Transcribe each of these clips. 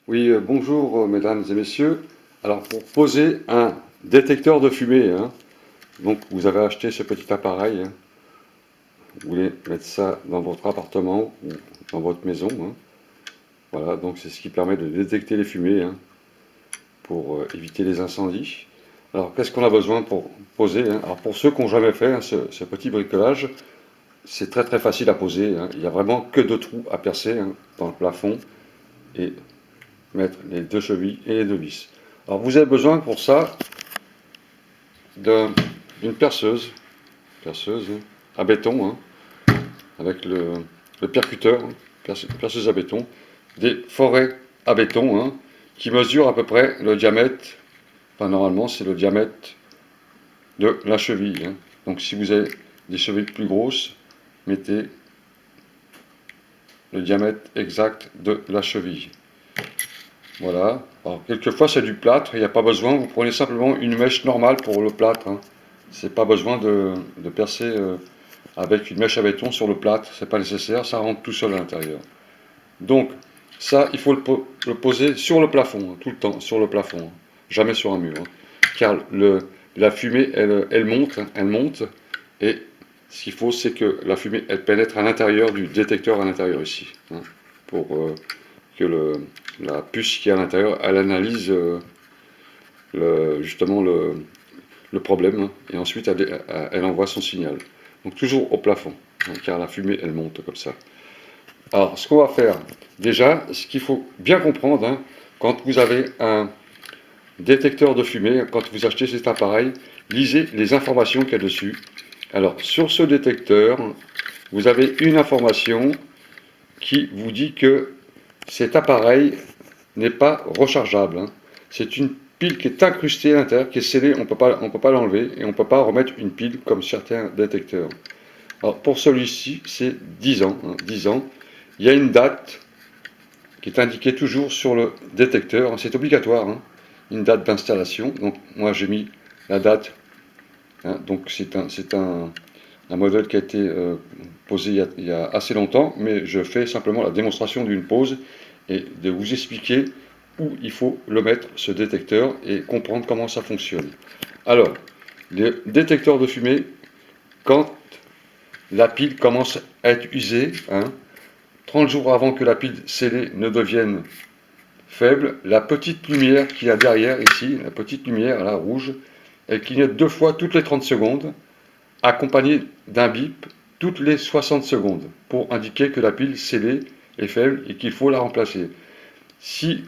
Oui, bonjour mesdames et messieurs. Alors pour poser un détecteur de fumée, donc vous avez acheté ce petit appareil, vous voulez mettre ça dans votre appartement ou dans votre maison, voilà, donc c'est ce qui permet de détecter les fumées, pour éviter les incendies. Alors qu'est-ce qu'on a besoin pour poser, Alors pour ceux qui n'ont jamais fait ce petit bricolage, c'est très très facile à poser, Il n'y a vraiment que deux trous à percer, dans le plafond et mettre les deux chevilles et les deux vis. Alors vous avez besoin pour ça d'une perceuse à béton, avec le percuteur, perceuse à béton, des forêts à béton, qui mesurent à peu près le diamètre, enfin normalement c'est le diamètre de la cheville. Donc si vous avez des chevilles plus grosses, mettez le diamètre exact de la cheville. Voilà. Alors quelquefois c'est du plâtre, il n'y a pas besoin, vous prenez simplement une mèche normale pour le plâtre. C'est pas besoin de percer avec une mèche à béton sur le plâtre, c'est pas nécessaire, ça rentre tout seul à l'intérieur. Donc ça, il faut le poser sur le plafond, tout le temps sur le plafond, jamais sur un mur, car la fumée, elle monte, et ce qu'il faut, c'est que la fumée, elle pénètre à l'intérieur du détecteur à l'intérieur ici, pour que la puce qui est à l'intérieur, elle analyse justement le problème, et ensuite elle envoie son signal. Donc toujours au plafond, car la fumée, elle monte comme ça. Alors, ce qu'on va faire, déjà, ce qu'il faut bien comprendre, quand vous avez un détecteur de fumée, quand vous achetez cet appareil, lisez les informations qu'il y a dessus. Alors, sur ce détecteur, vous avez une information qui vous dit que cet appareil n'est pas rechargeable. C'est une pile qui est incrustée à l'intérieur, qui est scellée, on ne peut pas l'enlever, et on ne peut pas remettre une pile comme certains détecteurs. Alors, pour celui-ci, c'est 10 ans. 10 ans. Il y a une date qui est indiquée toujours sur le détecteur, c'est obligatoire, une date d'installation. Donc moi j'ai mis la date, donc c'est un modèle qui a été posé il y a assez longtemps, mais je fais simplement la démonstration d'une pose et de vous expliquer où il faut le mettre, ce détecteur, et comprendre comment ça fonctionne. Alors, le détecteur de fumée, quand la pile commence à être usée, 30 jours avant que la pile scellée ne devienne faible, la petite lumière qu'il y a derrière ici, la petite lumière là, rouge, elle clignote 2 fois toutes les 30 secondes, accompagnée d'un bip toutes les 60 secondes, pour indiquer que la pile scellée est faible et qu'il faut la remplacer. Si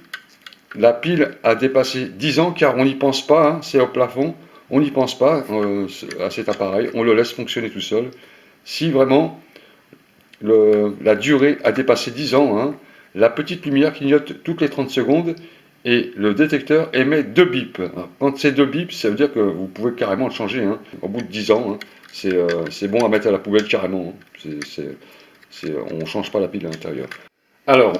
la pile a dépassé 10 ans, car on n'y pense pas, c'est au plafond, on n'y pense pas à cet appareil, on le laisse fonctionner tout seul. Si vraiment la durée a dépassé 10 ans, la petite lumière clignote toutes les 30 secondes et le détecteur émet 2 bips. Quand c'est 2 bips, ça veut dire que vous pouvez carrément le changer. Au bout de 10 ans, c'est bon à mettre à la poubelle carrément. On ne change pas la pile à l'intérieur. Alors,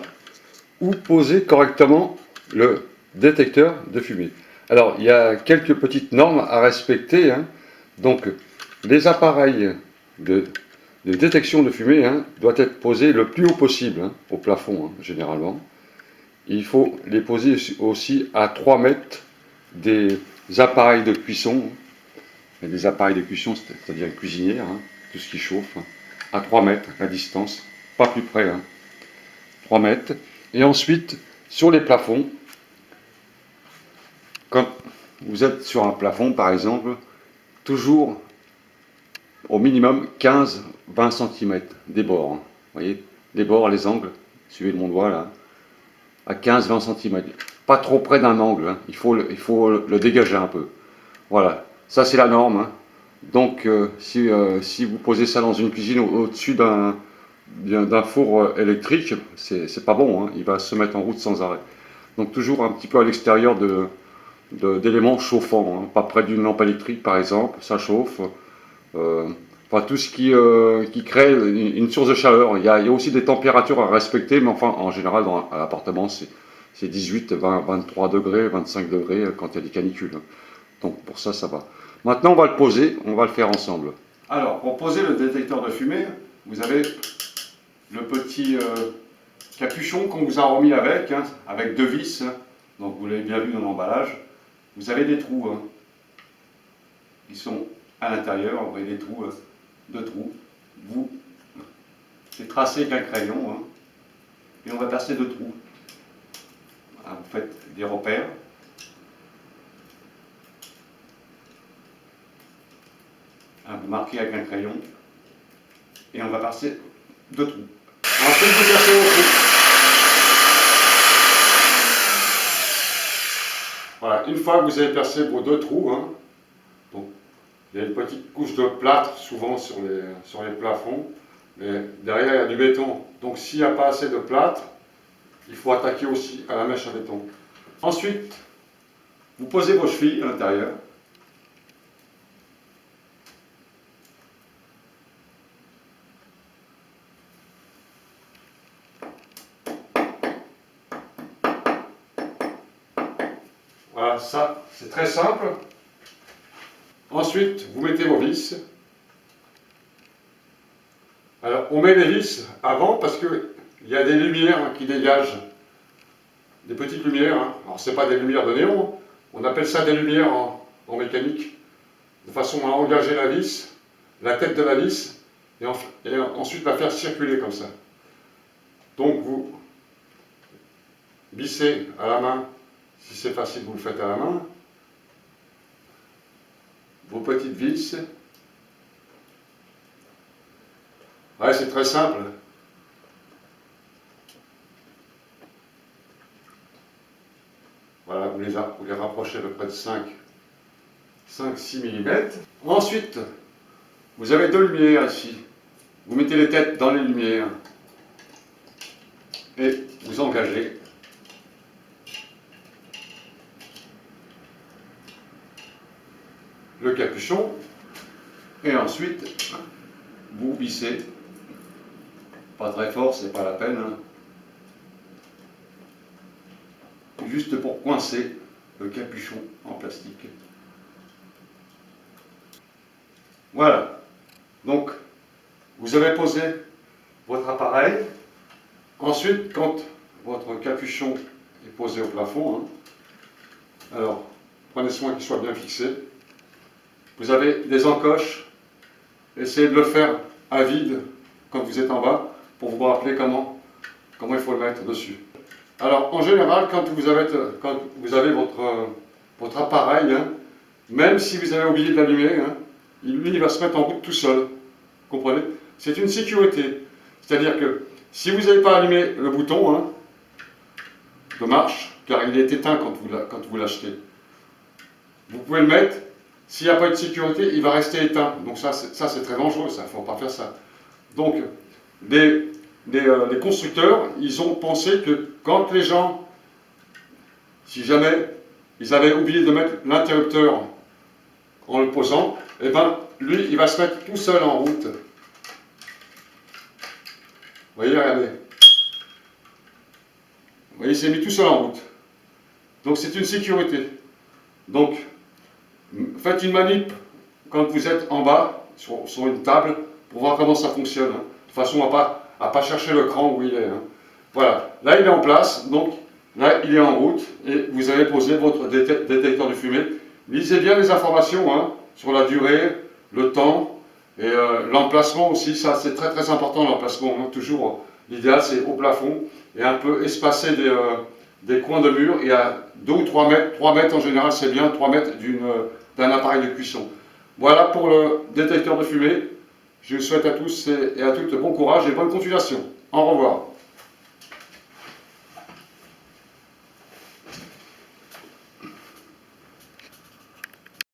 où poser correctement le détecteur de fumée? Alors, il y a quelques petites normes à respecter. Donc, les appareils de détection de fumée doit être posé le plus haut possible, au plafond, généralement. Il faut les poser aussi à 3 mètres des appareils de cuisson. Et des appareils de cuisson, c'est-à-dire une cuisinière, tout ce qui chauffe, à 3 mètres la distance, pas plus près, 3 mètres. Et ensuite, sur les plafonds, quand vous êtes sur un plafond, par exemple, toujours au minimum 15-20 cm des bords. Vous voyez, les bords, les angles, suivez mon doigt là, à 15-20 cm. Pas trop près d'un angle, il faut le dégager un peu. Voilà, ça c'est la norme. Donc si vous posez ça dans une cuisine au-dessus d'un four électrique, c'est pas bon, il va se mettre en route sans arrêt. Donc toujours un petit peu à l'extérieur d'éléments chauffants, pas près d'une lampe électrique par exemple, ça chauffe. Enfin, tout ce qui crée une source de chaleur. Il y a aussi des températures à respecter, mais enfin, en général, dans l'appartement, c'est 18, 20, 23 degrés, 25 degrés quand il y a des canicules. Donc pour ça, ça va. Maintenant, on va le poser, on va le faire ensemble. Alors, pour poser le détecteur de fumée, vous avez le petit capuchon qu'on vous a remis avec, hein, avec 2 vis, hein, donc vous l'avez bien vu dans l'emballage, vous avez des trous hein, qui sont à l'intérieur, vous voyez des trous, 2 trous. Vous c'est tracé avec un crayon, hein, et on va percer 2 trous. Voilà, vous faites des repères. Hein, vous marquez avec un crayon, et on va percer 2 trous. Ensuite, vous percez vos trous. Voilà, une fois que vous avez percé vos 2 trous, hein, donc, il y a une petite couche de plâtre souvent sur les plafonds, mais derrière il y a du béton. Donc s'il n'y a pas assez de plâtre, il faut attaquer aussi à la mèche à béton. Ensuite, vous posez vos chevilles à l'intérieur. Voilà, ça c'est très simple. Ensuite, vous mettez vos vis. Alors, on met les vis avant parce qu'il y a des lumières qui dégagent, des petites lumières. Hein. Alors, ce n'est pas des lumières de néon, on appelle ça des lumières en mécanique, de façon à engager la vis, la tête de la vis, et ensuite la faire circuler comme ça. Donc, vous vissez à la main, si c'est facile, vous le faites à la main. Vos petites vis. Ouais, c'est très simple. Voilà, vous les rapprochez à peu près de 5-6 mm. Ensuite, vous avez 2 lumières ici. Vous mettez les têtes dans les lumières et vous engagez. Le capuchon et ensuite vous vissez, pas très fort, c'est pas la peine, hein. Juste pour coincer le capuchon en plastique. Voilà, donc vous avez posé votre appareil. Ensuite, quand votre capuchon est posé au plafond, hein, alors prenez soin qu'il soit bien fixé. Vous avez des encoches, essayez de le faire à vide quand vous êtes en bas pour vous rappeler comment il faut le mettre dessus. Alors en général, quand vous avez votre appareil, hein, même si vous avez oublié de l'allumer, hein, lui il va se mettre en route tout seul. Vous comprenez? C'est une sécurité. C'est-à-dire que si vous n'avez pas allumé le bouton hein, de marche, car il est éteint quand vous l'achetez, vous pouvez le mettre. S'il n'y a pas de sécurité, il va rester éteint. Donc ça c'est très dangereux, il ne faut pas faire ça. Donc, les constructeurs, ils ont pensé que quand les gens, si jamais ils avaient oublié de mettre l'interrupteur en le posant, eh ben, lui, il va se mettre tout seul en route. Vous voyez, regardez. Vous voyez, il s'est mis tout seul en route. Donc c'est une sécurité. Donc, faites une manip quand vous êtes en bas, sur une table, pour voir comment ça fonctionne. Hein, de façon à pas chercher le cran où il est. Hein. Voilà, là il est en place, donc là il est en route, et vous avez posé votre détecteur de fumée. Lisez bien les informations hein, sur la durée, le temps, et l'emplacement aussi, ça c'est très très important l'emplacement. Hein, toujours, l'idéal c'est au plafond, et un peu espacer des coins de mur, et à 2 ou 3 mètres, 3 mètres en général c'est bien, 3 mètres d'un appareil de cuisson. Voilà pour le détecteur de fumée. Je vous souhaite à tous et à toutes bon courage et bonne continuation. Au revoir.